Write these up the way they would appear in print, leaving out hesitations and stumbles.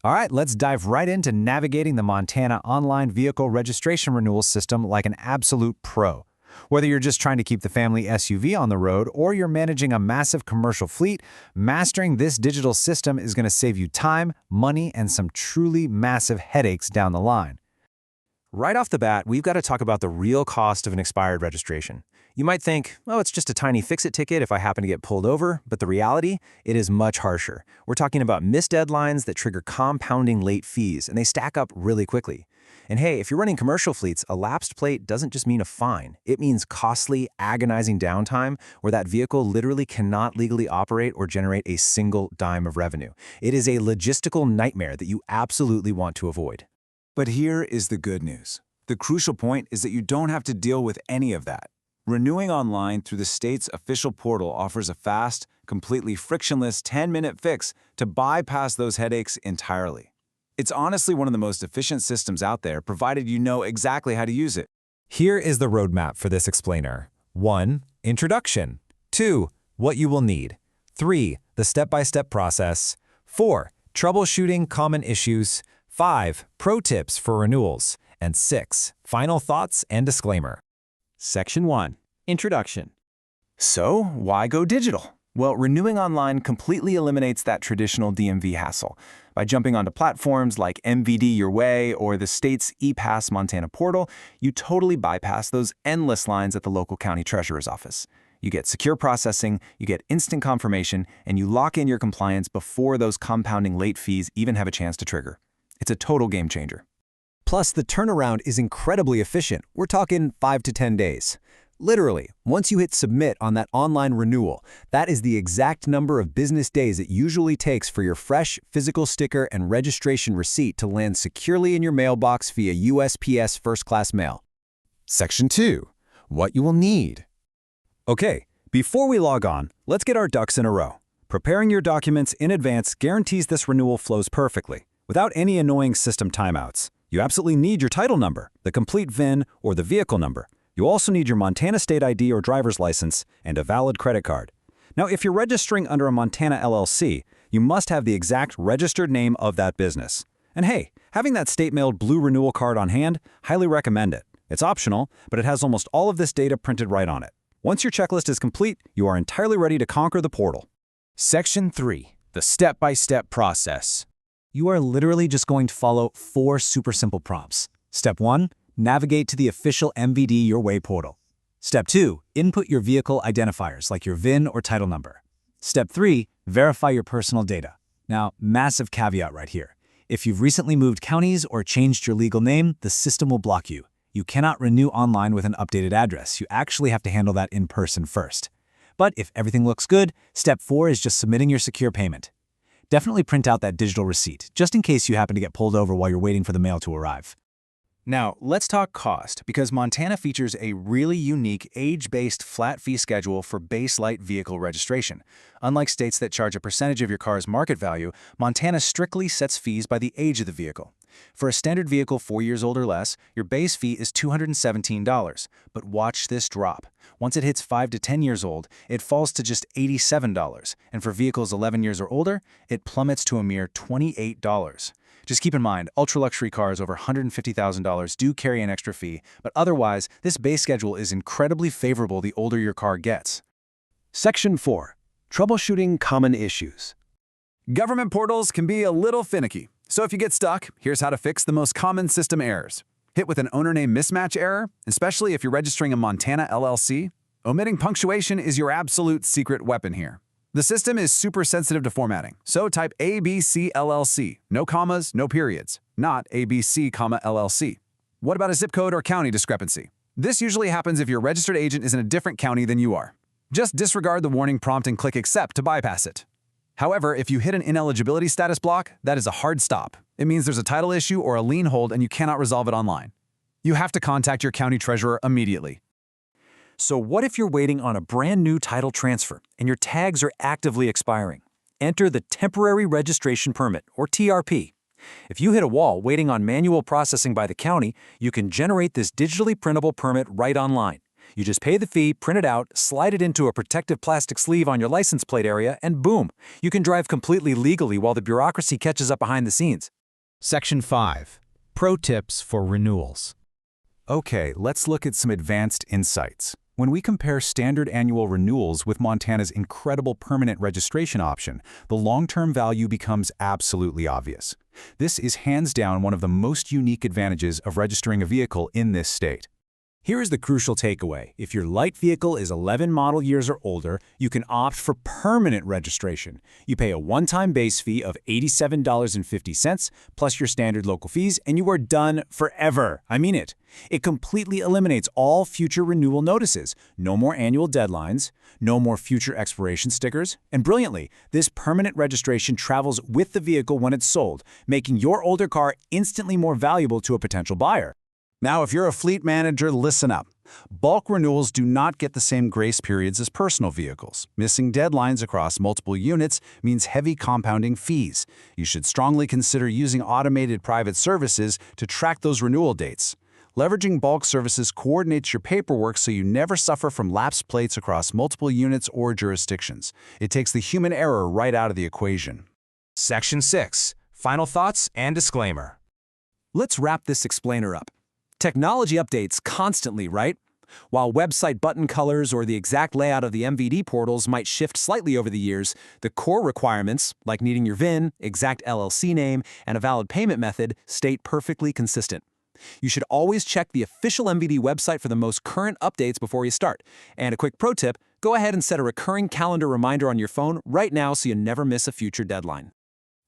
All right, let's dive right into navigating the Montana online vehicle registration renewal system like an absolute pro. Whether you're just trying to keep the family SUV on the road or you're managing a massive commercial fleet, mastering this digital system is going to save you time, money, and some truly massive headaches down the line. Right off the bat, we've got to talk about the real cost of an expired registration. You might think, oh, it's just a tiny fix-it ticket if I happen to get pulled over, but the reality, it is much harsher. We're talking about missed deadlines that trigger compounding late fees, and they stack up really quickly. And hey, if you're running commercial fleets, a lapsed plate doesn't just mean a fine. It means costly, agonizing downtime where that vehicle literally cannot legally operate or generate a single dime of revenue. It is a logistical nightmare that you absolutely want to avoid. But here is the good news. The crucial point is that you don't have to deal with any of that. Renewing online through the state's official portal offers a fast, completely frictionless 10-minute fix to bypass those headaches entirely. It's honestly one of the most efficient systems out there, provided you know exactly how to use it. Here is the roadmap for this explainer. 1. Introduction. 2. What you will need. 3. The step-by-step process. 4. Troubleshooting common issues. 5. Pro tips for renewals. And 6. Final thoughts and disclaimer. Section 1. Introduction. So, why go digital? Well, renewing online completely eliminates that traditional DMV hassle. By jumping onto platforms like MVD Your Way or the state's ePass Montana portal, you totally bypass those endless lines at the local county treasurer's office. You get secure processing, you get instant confirmation, and you lock in your compliance before those compounding late fees even have a chance to trigger. It's a total game changer. Plus, the turnaround is incredibly efficient. We're talking 5 to 10 days. Literally, once you hit submit on that online renewal, that is the exact number of business days it usually takes for your fresh physical sticker and registration receipt to land securely in your mailbox via USPS first-class mail. Section 2. What you will need. Okay, before we log on, let's get our ducks in a row. Preparing your documents in advance guarantees this renewal flows perfectly, without any annoying system timeouts. You absolutely need your title number, the complete VIN, or the vehicle number. You also need your Montana State ID or driver's license and a valid credit card. Now, if you're registering under a Montana LLC, you must have the exact registered name of that business. And hey, having that state-mailed blue renewal card on hand, highly recommend it. It's optional, but it has almost all of this data printed right on it. Once your checklist is complete, you are entirely ready to conquer the portal. Section 3. The step-by-step process. You are literally just going to follow 4 super simple prompts. Step 1. Navigate to the official MVD Your Way portal. Step 2. Input your vehicle identifiers like your VIN or title number. Step 3. Verify your personal data. Now, massive caveat right here. If you've recently moved counties or changed your legal name, the system will block you. You cannot renew online with an updated address. You actually have to handle that in person first. But if everything looks good, step 4 is just submitting your secure payment. Definitely print out that digital receipt, just in case you happen to get pulled over while you're waiting for the mail to arrive. Now, let's talk cost, because Montana features a really unique age-based flat fee schedule for base light vehicle registration. Unlike states that charge a percentage of your car's market value, Montana strictly sets fees by the age of the vehicle. For a standard vehicle 4 years old or less, your base fee is $217. But watch this drop. Once it hits 5 to 10 years old, it falls to just $87. And for vehicles 11 years or older, it plummets to a mere $28. Just keep in mind, ultra-luxury cars over $150,000 do carry an extra fee, but otherwise, this base schedule is incredibly favorable the older your car gets. Section 4. Troubleshooting common issues. Government portals can be a little finicky. So if you get stuck, here's how to fix the most common system errors. Hit with an owner name mismatch error, especially if you're registering a Montana LLC. Omitting punctuation is your absolute secret weapon here. The system is super sensitive to formatting, so type ABC LLC, no commas, no periods, not ABC, LLC. What about a zip code or county discrepancy? This usually happens if your registered agent is in a different county than you are. Just disregard the warning prompt and click Accept to bypass it. However, if you hit an ineligibility status block, that is a hard stop. It means there's a title issue or a lien hold and you cannot resolve it online. You have to contact your county treasurer immediately. So what if you're waiting on a brand new title transfer and your tags are actively expiring? Enter the Temporary Registration Permit, or TRP. If you hit a wall waiting on manual processing by the county, you can generate this digitally printable permit right online. You just pay the fee, print it out, slide it into a protective plastic sleeve on your license plate area, and boom, you can drive completely legally while the bureaucracy catches up behind the scenes. Section 5. Pro tips for renewals. Okay, let's look at some advanced insights. When we compare standard annual renewals with Montana's incredible permanent registration option, the long-term value becomes absolutely obvious. This is hands down one of the most unique advantages of registering a vehicle in this state. Here is the crucial takeaway. If your light vehicle is 11 model years or older, you can opt for permanent registration. You pay a one-time base fee of $87.50 plus your standard local fees, and you are done forever. I mean it. It completely eliminates all future renewal notices. No more annual deadlines, no more future expiration stickers, and brilliantly, this permanent registration travels with the vehicle when it's sold, making your older car instantly more valuable to a potential buyer. Now, if you're a fleet manager, listen up. Bulk renewals do not get the same grace periods as personal vehicles. Missing deadlines across multiple units means heavy compounding fees. You should strongly consider using automated private services to track those renewal dates. Leveraging bulk services coordinates your paperwork so you never suffer from lapsed plates across multiple units or jurisdictions. It takes the human error right out of the equation. Section 6. Final thoughts and disclaimer. Let's wrap this explainer up. Technology updates constantly, right? While website button colors or the exact layout of the MVD portals might shift slightly over the years, the core requirements, like needing your VIN, exact LLC name, and a valid payment method, stay perfectly consistent. You should always check the official MVD website for the most current updates before you start. And a quick pro tip, go ahead and set a recurring calendar reminder on your phone right now so you never miss a future deadline.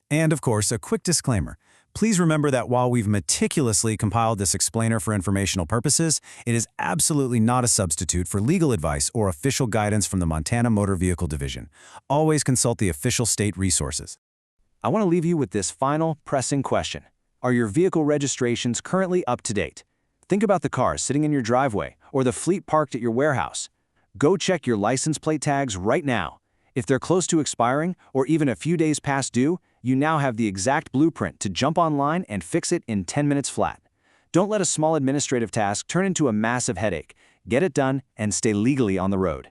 And of course, a quick disclaimer. Please remember that while we've meticulously compiled this explainer for informational purposes, it is absolutely not a substitute for legal advice or official guidance from the Montana Motor Vehicle Division. Always consult the official state resources. I want to leave you with this final, pressing question. Are your vehicle registrations currently up to date? Think about the cars sitting in your driveway or the fleet parked at your warehouse. Go check your license plate tags right now. If they're close to expiring or even a few days past due, you now have the exact blueprint to jump online and fix it in 10 minutes flat. Don't let a small administrative task turn into a massive headache. Get it done and stay legally on the road.